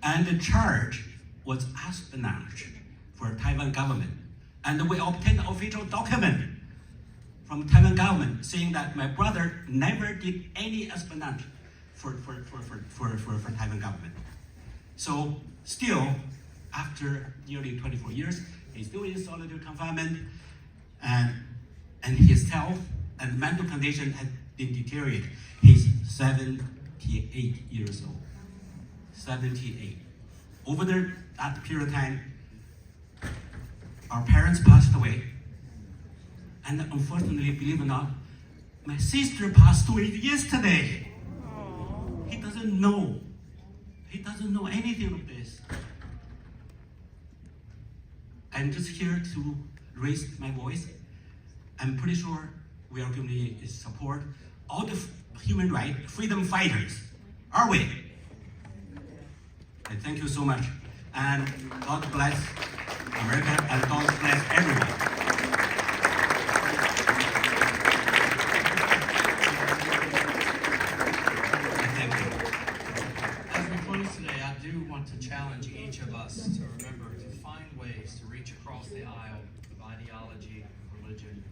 And the charge was espionage for Taiwan government. And we obtained official document from Taiwan government saying that my brother never did any espionage for Taiwan government. So still, after nearly 24 years, he's still in solitary confinement, and his health and mental condition has been deteriorated. He's 78 years old. 78. Over that period of time, our parents passed away, and unfortunately, believe it or not, my sister passed away yesterday. He doesn't know. He doesn't know anything of this. I'm just here to raise my voice. I'm pretty sure we are going to support all the human rights, freedom fighters, are we? And thank you so much. And God bless America, and God bless everyone. Thank you. As we close today, I do want to challenge each of us to remember to find ways to reach across the aisle of ideology, religion,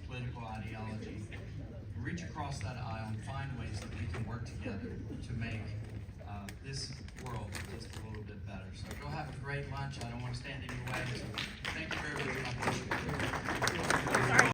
political ideology, and reach across that aisle and find ways that we can work together to make this world just a little bit better. So go have a great lunch. I don't want to stand in your way. So thank you very much.